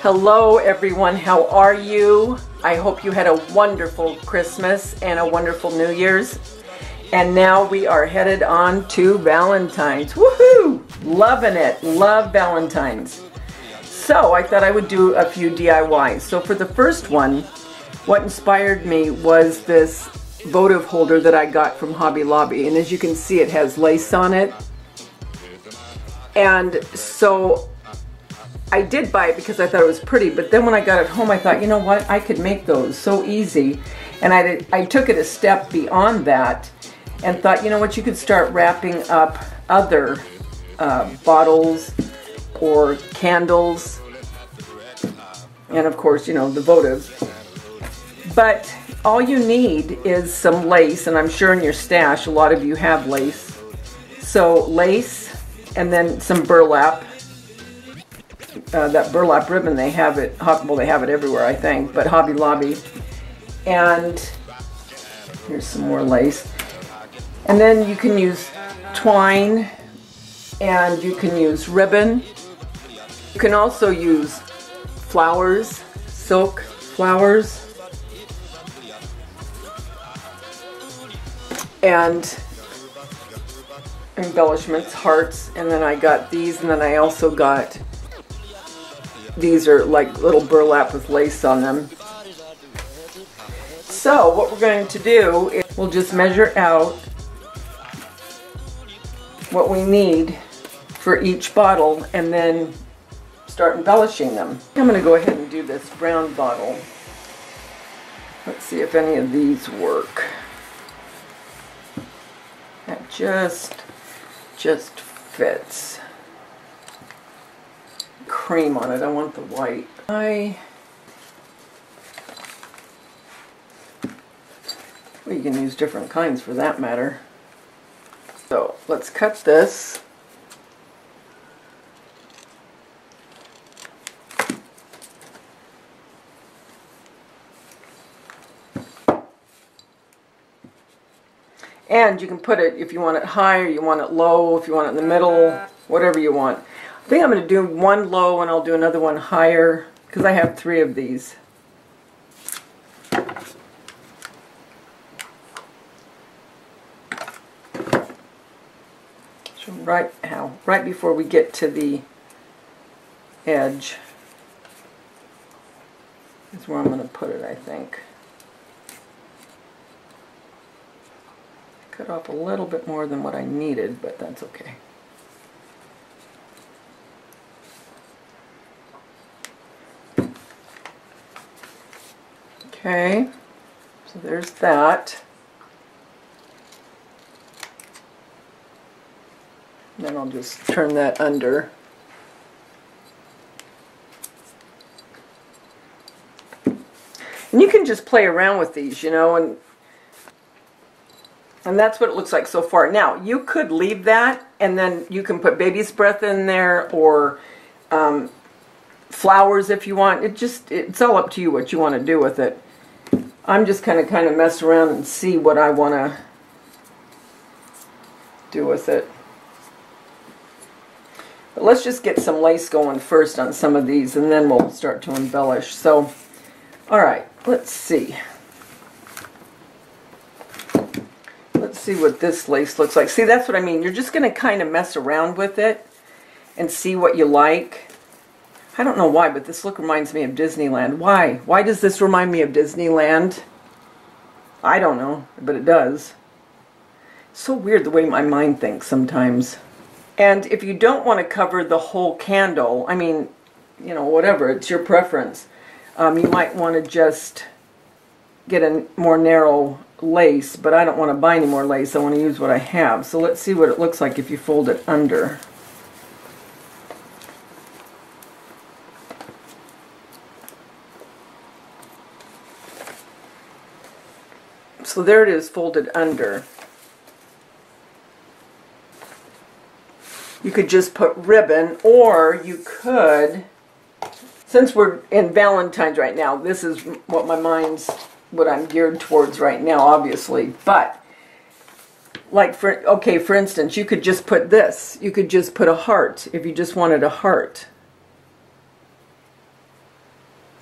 Hello everyone, how are you? I hope you had a wonderful Christmas and a wonderful New Year's. And now we are headed on to Valentine's. Woohoo! Loving it. Love Valentine's. So I thought I would do a few DIYs. So for the first one, what inspired me was this votive holder that I got from Hobby Lobby. And as you can see, it has lace on it. And so I did buy it because I thought it was pretty, but then when I got it home, I thought, you know what, I could make those so easy. And I took it a step beyond that and thought, you know what, you could start wrapping up other bottles or candles, and of course, you know, the votives. But all you need is some lace, and I'm sure in your stash, a lot of you have lace. So lace, and then some burlap. That burlap ribbon, they have it, well, they have it everywhere, I think, but Hobby Lobby. And here's some more lace. And then you can use twine, and you can use ribbon. You can also use flowers, silk flowers, and embellishments, hearts. And then I got these, and then I also got, these are like little burlap with lace on them. So what we're going to do is we'll just measure out what we need for each bottle and then start embellishing them. I'm going to go ahead and do this brown bottle. Let's see if any of these work. That just fits. Cream on it. I want the white. Well, you can use different kinds for that matter. So let's cut this. And you can put it, if you want it high or you want it low, if you want it in the middle, whatever you want. I think I'm going to do one low and I'll do another one higher because I have 3 of these. So right before we get to the edge is where I'm going to put it, I think. Cut off a little bit more than what I needed, but that's okay. Okay, so there's that. Then I'll just turn that under. And you can just play around with these, you know, and that's what it looks like so far. Now, you could leave that, and then you can put baby's breath in there, or flowers if you want. It's all up to you what you want to do with it. I'm just kind of mess around and see what I want to do with it. But let's just get some lace going first on some of these, and then we'll start to embellish. So, all right, let's see. Let's see what this lace looks like. See, that's what I mean. You're just going to kind of mess around with it and see what you like. I don't know why, but this look reminds me of Disneyland. Why? Why does this remind me of Disneyland? I don't know, but it does. It's so weird the way my mind thinks sometimes. And if you don't want to cover the whole candle, I mean, you know, whatever, it's your preference. You might want to just get a more narrow lace, but I don't want to buy any more lace. I want to use what I have. So let's see what it looks like if you fold it under. So there it is, folded under. You could just put ribbon, or you could, since we're in Valentine's right now, this is what I'm geared towards right now, obviously. But, like, for instance, you could just put this. You could just put a heart if you just wanted a heart.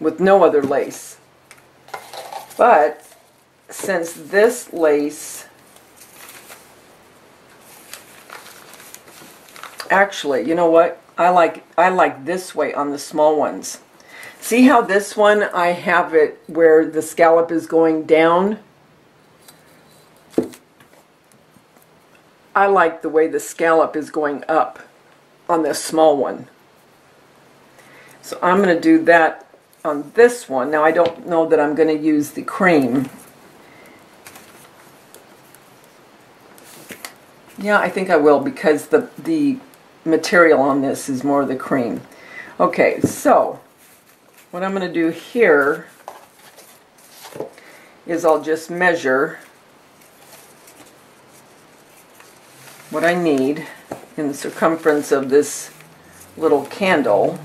with no other lace. But since this lace, actually, you know what? I like this way on the small ones. See how this one I have it where the scallop is going down? I like the way the scallop is going up on this small one. So I'm going to do that on this one. Now I don't know that I'm going to use the cream. Yeah, I think I will because the material on this is more the cream. Okay, so what I'm going to do here is I'll just measure what I need in the circumference of this little candle.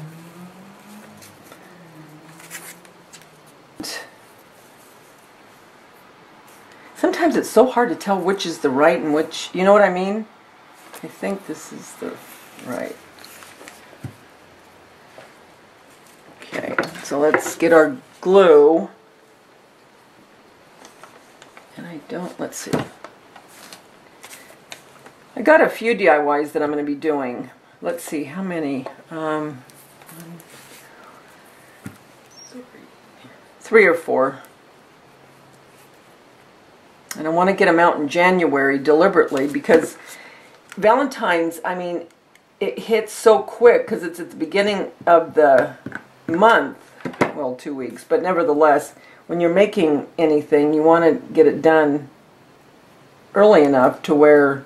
Sometimes it's so hard to tell which is the right and which, you know what I mean? I think this is the right. Okay, so let's get our glue. And I don't, let's see. I got a few DIYs that I'm going to be doing. Let's see, how many? 3 or 4. And I want to get them out in January deliberately because Valentine's, I mean, it hits so quick because it's at the beginning of the month. Well, 2 weeks, but nevertheless, when you're making anything, you want to get it done early enough to where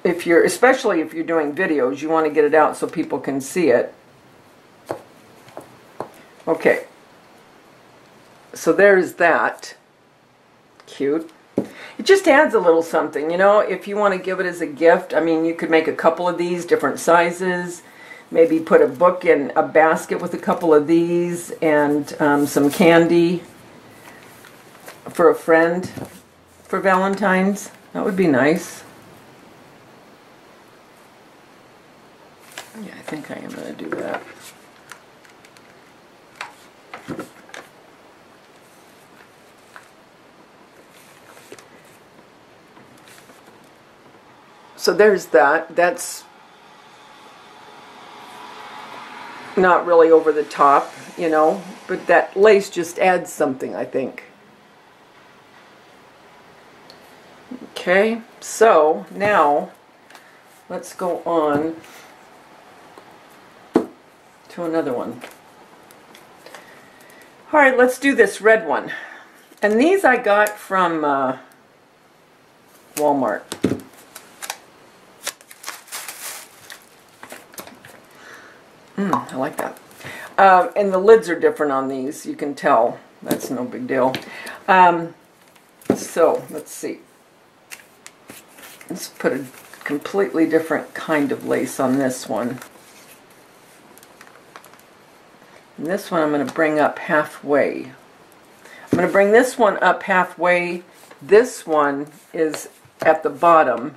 especially if you're doing videos, you want to get it out so people can see it. Okay. So there's that. Cute. It just adds a little something, you know, if you want to give it as a gift. I mean, you could make a couple of these, different sizes. Maybe put a book in a basket with a couple of these and some candy for a friend for Valentine's. That would be nice. Yeah, I think I am going to do that. So there's that. That's not really over the top, you know, but that lace just adds something, I think. Okay, so now let's go on to another one. All right, let's do this red one. And these I got from Walmart. I like that. And the lids are different on these, you can tell. That's no big deal. So, let's see. Let's put a completely different kind of lace on this one. And this one I'm going to bring up halfway. I'm going to bring this one up halfway. This one is at the bottom.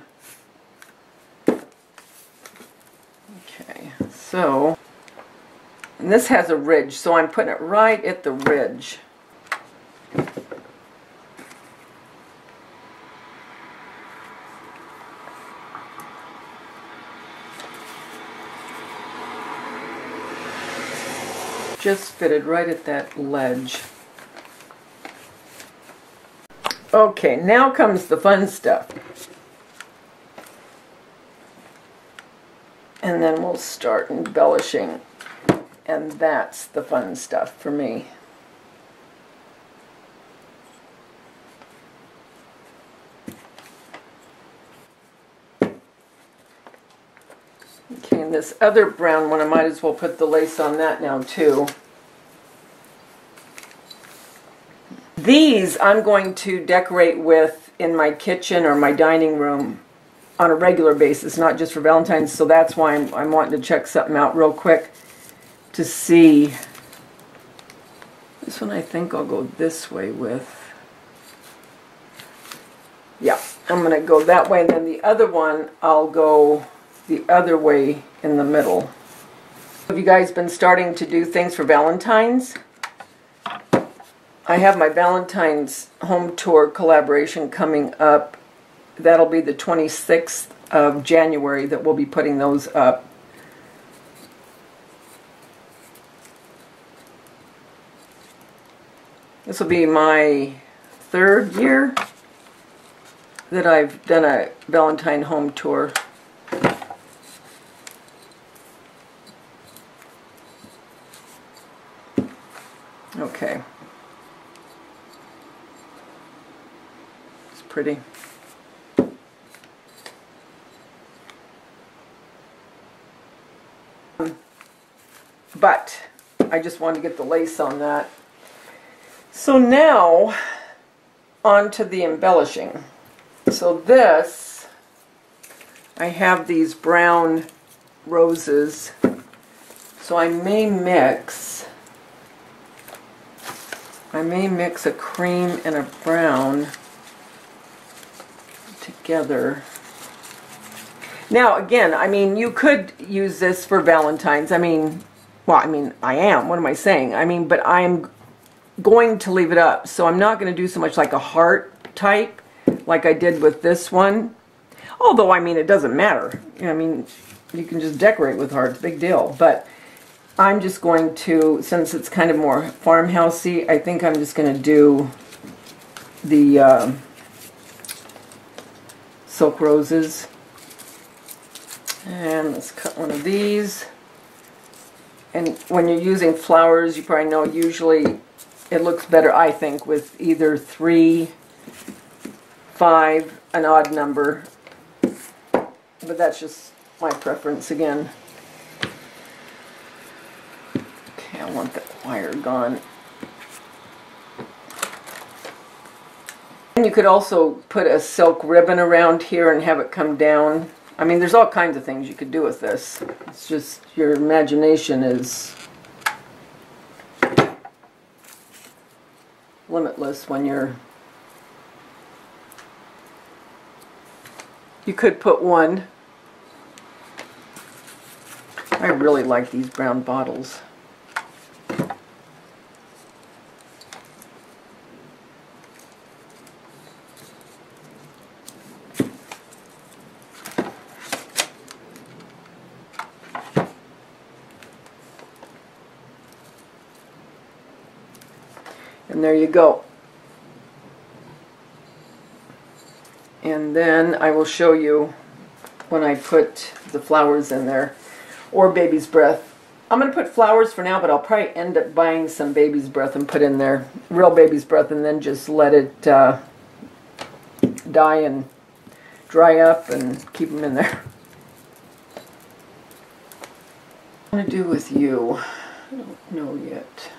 Okay, so... And this has a ridge, so I'm putting it right at the ridge. Just fitted right at that ledge. Okay, now comes the fun stuff. And then we'll start embellishing. And that's the fun stuff for me. Okay, and this other brown one, I might as well put the lace on that now too. These I'm going to decorate with in my kitchen or my dining room on a regular basis, not just for Valentine's, so that's why I'm wanting to check something out real quick to see. This one I think I'll go this way with. Yeah, I'm going to go that way, and then the other one I'll go the other way in the middle. Have you guys been starting to do things for Valentine's? I have my Valentine's home tour collaboration coming up. That'll be the 26th of January that we'll be putting those up. This will be my 3rd year that I've done a Valentine home tour. Okay. It's pretty. But I just wanted to get the lace on that. So now, on to the embellishing. So this, I have these brown roses, so I may mix a cream and a brown together. Now again, I mean, you could use this for Valentine's. I mean, well, I mean, I am, what am I saying? I mean, but I'm going to leave it up, so I'm not going to do so much like a heart type like I did with this one, although I mean it doesn't matter. I mean, you can just decorate with hearts, big deal. But I'm just going to, since it's kind of more farmhousey, I think I'm just going to do the silk roses. And let's cut one of these. And when you're using flowers, you probably know usually it looks better, I think, with either 3, 5, an odd number. But that's just my preference again. Okay, I want that wire gone. And you could also put a silk ribbon around here and have it come down. I mean, there's all kinds of things you could do with this. It's just your imagination is limitless when you're... You could put one. I really like these brown bottles. And there you go. And then I will show you when I put the flowers in there, or baby's breath. I'm going to put flowers for now, but I'll probably end up buying some baby's breath and put in there, real baby's breath, and then just let it die and dry up and keep them in there. What am I going to do with you? I don't know yet.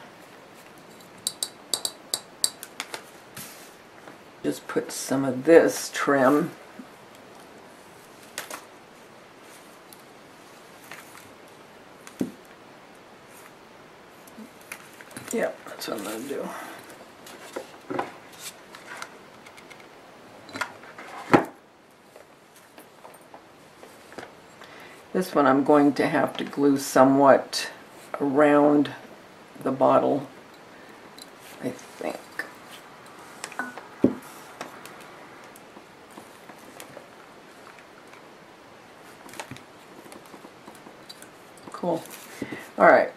Just put some of this trim. Yep, that's what I'm going to do. This one I'm going to have to glue somewhat around the bottle, I think. Cool. All right.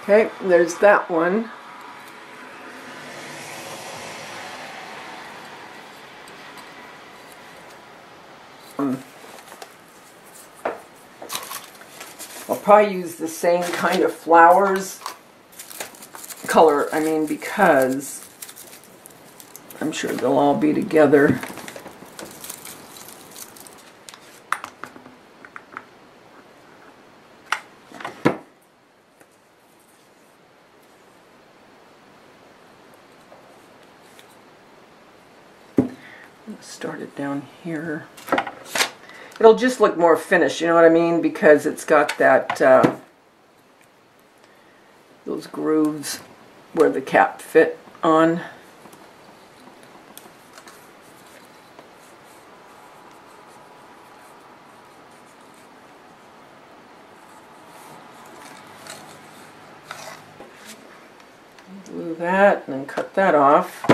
Okay, there's that one. I'll probably use the same kind of flowers color, I mean, because I'm sure they'll all be together. Start it down here. It'll just look more finished, you know what I mean? Because it's got that, those grooves where the cap fit on. glue that and then cut that off.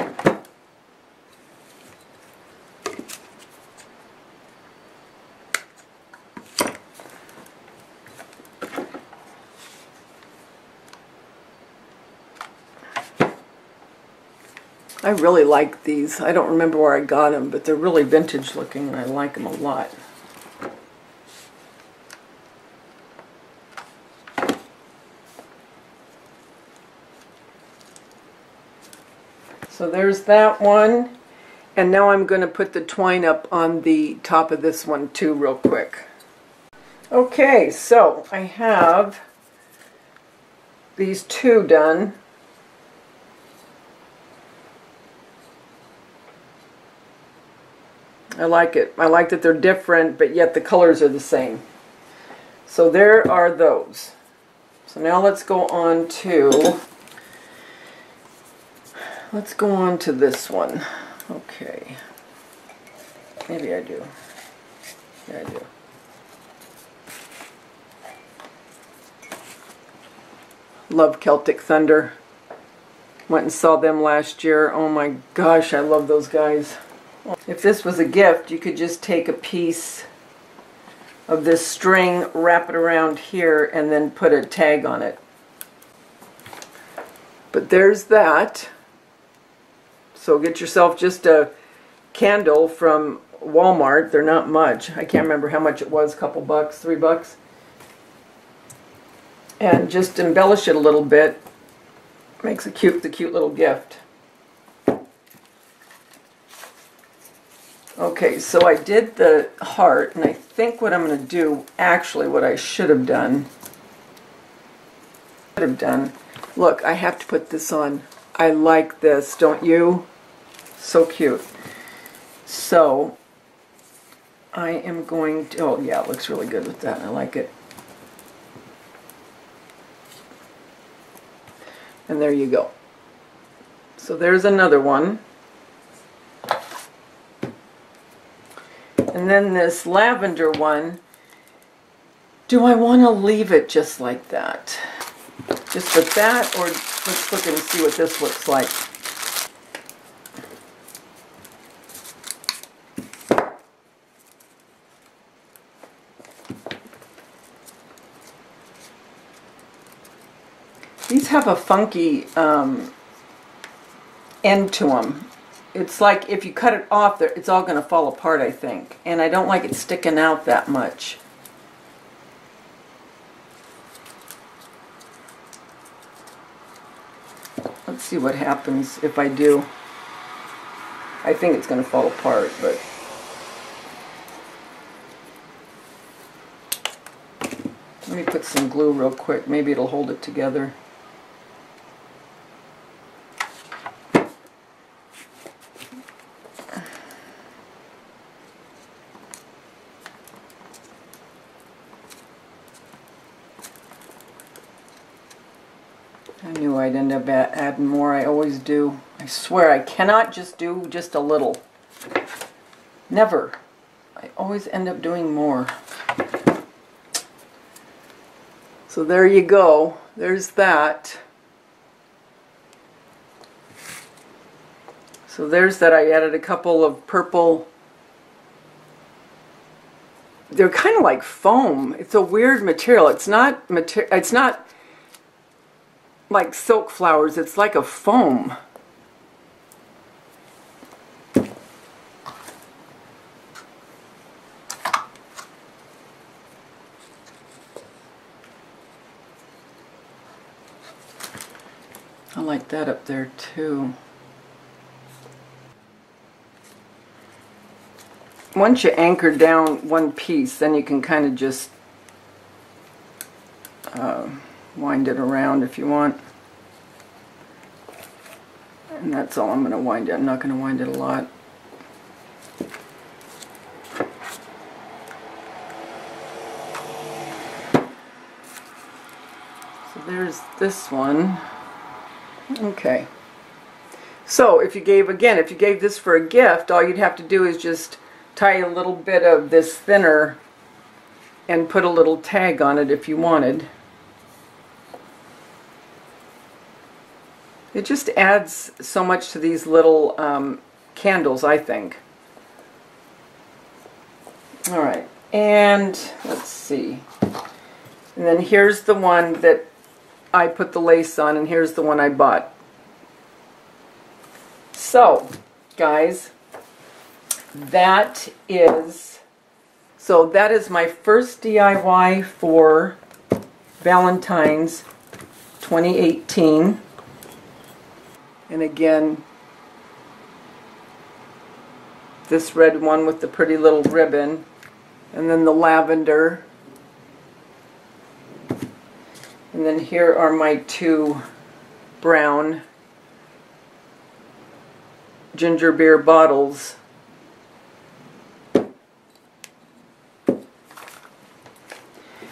I really like these. I don't remember where I got them, but they're really vintage looking and I like them a lot. So there's that one. And now I'm going to put the twine up on the top of this one too real quick. Okay, so I have these two done. I like it. I like that they're different, but yet the colors are the same. So there are those. So now let's go on to this one. Okay. Maybe I do. Yeah, I do. Love Celtic Thunder. Went and saw them last year. Oh my gosh, I love those guys. If this was a gift, you could just take a piece of this string, wrap it around here, and then put a tag on it. But there's that. So get yourself just a candle from Walmart. They're not much. I can't remember how much it was, a couple bucks, $3. And just embellish it a little bit. Makes the cute little gift. Okay, so I did the heart, and I think what I'm going to do, actually what I should have done, look, I have to put this on. I like this, don't you? So cute. So, I am going to, oh yeah, it looks really good with that, I like it. And there you go. So there's another one. And then this lavender one, do I want to leave it just like that? Just with that, or let's look and see what this looks like. These have a funky end to them. It's like if you cut it off, it's all going to fall apart, I think. And I don't like it sticking out that much. Let's see what happens if I do. I think it's going to fall apart, but... Let me put some glue real quick. Maybe it'll hold it together. I knew I'd end up adding more. I always do. I swear I cannot just do just a little. Never. I always end up doing more. So there you go. There's that. So there's that. I added a couple of purple. They're kind of like foam. It's a weird material. It's not like silk flowers. It's like a foam. I like that up there too. Once you anchor down one piece, then you can kind of just wind it around if you want. And that's all I'm going to wind it. I'm not going to wind it a lot. So there's this one. Okay. So if you gave this for a gift, all you'd have to do is just tie a little bit of this thinner and put a little tag on it if you wanted. It just adds so much to these little candles, I think. All right, and let's see. And then here's the one that I put the lace on, and here's the one I bought. So, guys, that is my first DIY for Valentine's 2018. And again, this red one with the pretty little ribbon, and then the lavender. And then here are my two brown ginger beer bottles.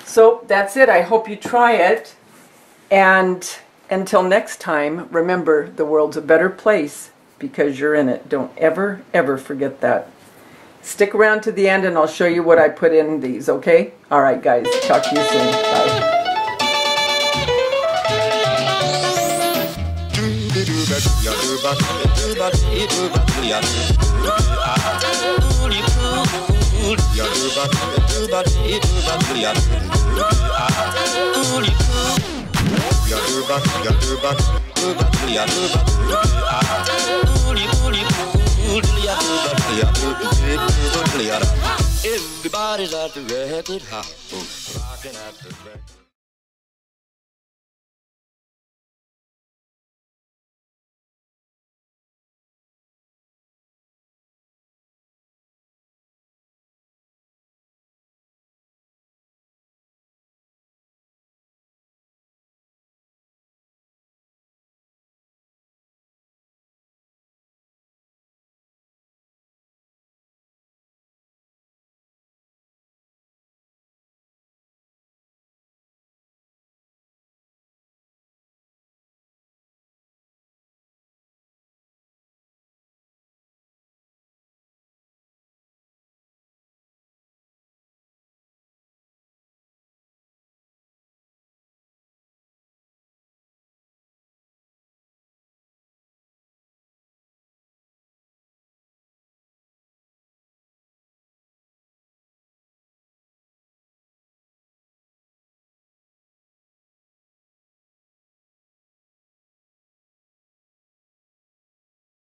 So that's it. I hope you try it. And until next time, remember, the world's a better place because you're in it. Don't ever, ever forget that. Stick around to the end and I'll show you what I put in these, okay? All right, guys. Talk to you soon. Bye. Everybody's at the record house, rocking at the record.